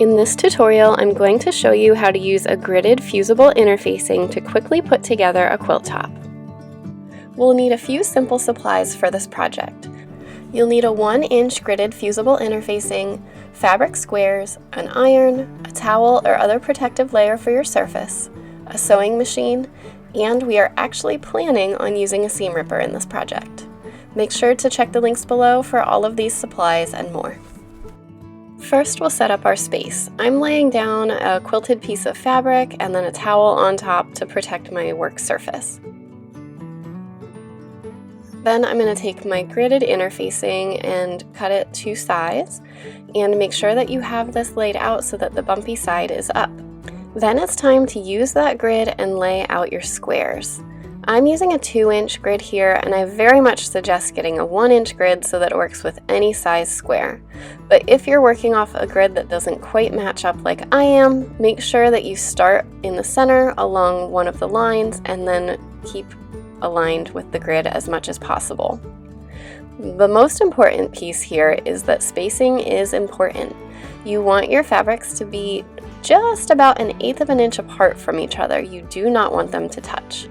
In this tutorial, I'm going to show you how to use a gridded fusible interfacing to quickly put together a quilt top. We'll need a few simple supplies for this project. You'll need a 1-inch gridded fusible interfacing, fabric squares, an iron, a towel or other protective layer for your surface, a sewing machine, and we are actually planning on using a seam ripper in this project. Make sure to check the links below for all of these supplies and more. First, we'll set up our space. I'm laying down a quilted piece of fabric and then a towel on top to protect my work surface. Then I'm going to take my gridded interfacing and cut it to size, and make sure that you have this laid out so that the bumpy side is up. Then it's time to use that grid and lay out your squares. I'm using a 2-inch grid here, and I very much suggest getting a 1-inch grid so that it works with any size square. But if you're working off a grid that doesn't quite match up like I am, make sure that you start in the center along one of the lines and then keep aligned with the grid as much as possible. The most important piece here is that spacing is important. You want your fabrics to be just about 1/8 of an inch apart from each other. You do not want them to touch.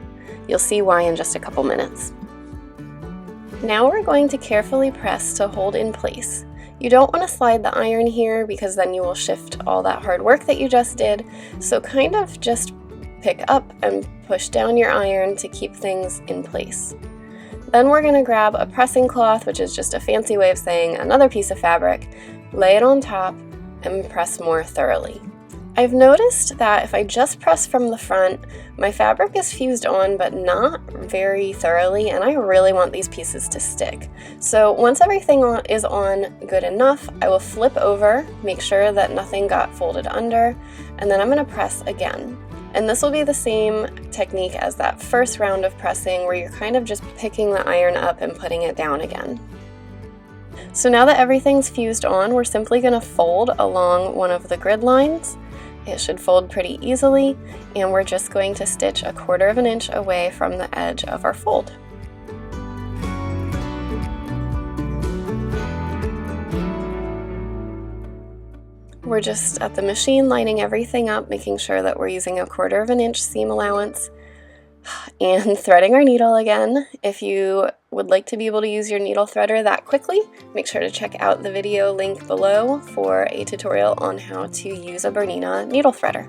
You'll see why in just a couple minutes. Now we're going to carefully press to hold in place. You don't want to slide the iron here because then you will shift all that hard work that you just did, so kind of just pick up and push down your iron to keep things in place. Then we're going to grab a pressing cloth, which is just a fancy way of saying another piece of fabric, lay it on top, and press more thoroughly. I've noticed that if I just press from the front, my fabric is fused on but not very thoroughly, and I really want these pieces to stick. So once everything is on good enough, I will flip over, make sure that nothing got folded under, and then I'm going to press again. And this will be the same technique as that first round of pressing where you're kind of just picking the iron up and putting it down again. So now that everything's fused on, we're simply going to fold along one of the grid lines. It should fold pretty easily, and we're just going to stitch 1/4 of an inch away from the edge of our fold. We're just at the machine lining everything up, making sure that we're using 1/4 of an inch seam allowance, and threading our needle again. If you would like to be able to use your needle threader that quickly, make sure to check out the video link below for a tutorial on how to use a Bernina needle threader.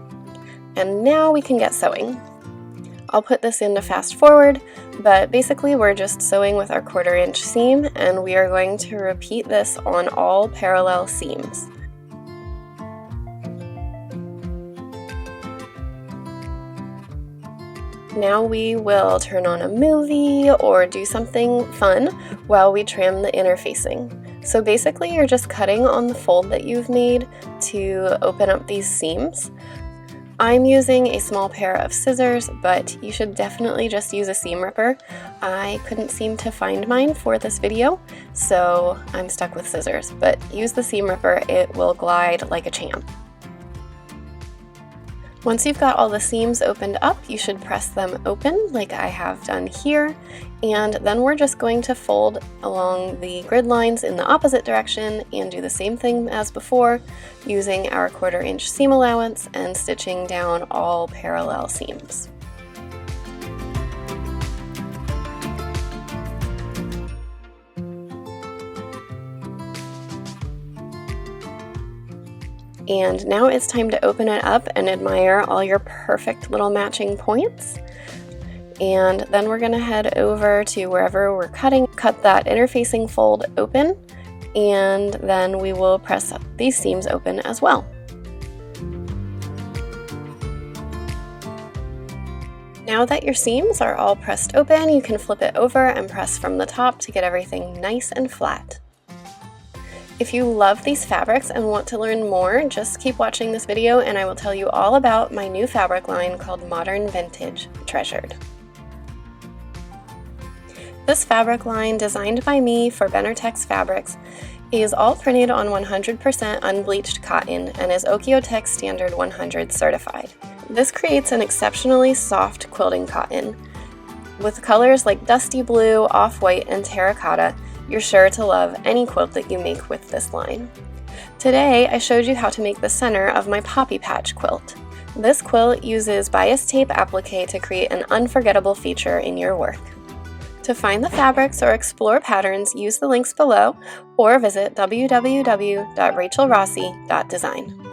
And now we can get sewing. I'll put this into fast forward, but basically we're just sewing with our 1/4 inch seam, and we are going to repeat this on all parallel seams. Now we will turn on a movie or do something fun while we trim the interfacing. So basically you're just cutting on the fold that you've made to open up these seams. I'm using a small pair of scissors, but you should definitely just use a seam ripper. I couldn't seem to find mine for this video, so I'm stuck with scissors, but use the seam ripper, it will glide like a champ. Once you've got all the seams opened up, you should press them open like I have done here, and then we're just going to fold along the grid lines in the opposite direction and do the same thing as before, using our 1/4 inch seam allowance and stitching down all parallel seams. And now it's time to open it up and admire all your perfect little matching points. And then we're going to head over to wherever we're cutting, cut that interfacing fold open, and then we will press these seams open as well. Now that your seams are all pressed open, you can flip it over and press from the top to get everything nice and flat. If you love these fabrics and want to learn more, just keep watching this video and I will tell you all about my new fabric line called Modern Vintage Treasured. This fabric line, designed by me for Benartex Fabrics, is all printed on 100% unbleached cotton and is Oeko-Tex Standard 100 certified. This creates an exceptionally soft quilting cotton. With colors like dusty blue, off-white, and terracotta, you're sure to love any quilt that you make with this line. Today, I showed you how to make the center of my poppy patch quilt. This quilt uses bias tape applique to create an unforgettable feature in your work. To find the fabrics or explore patterns, use the links below or visit www.rachelrossi.design.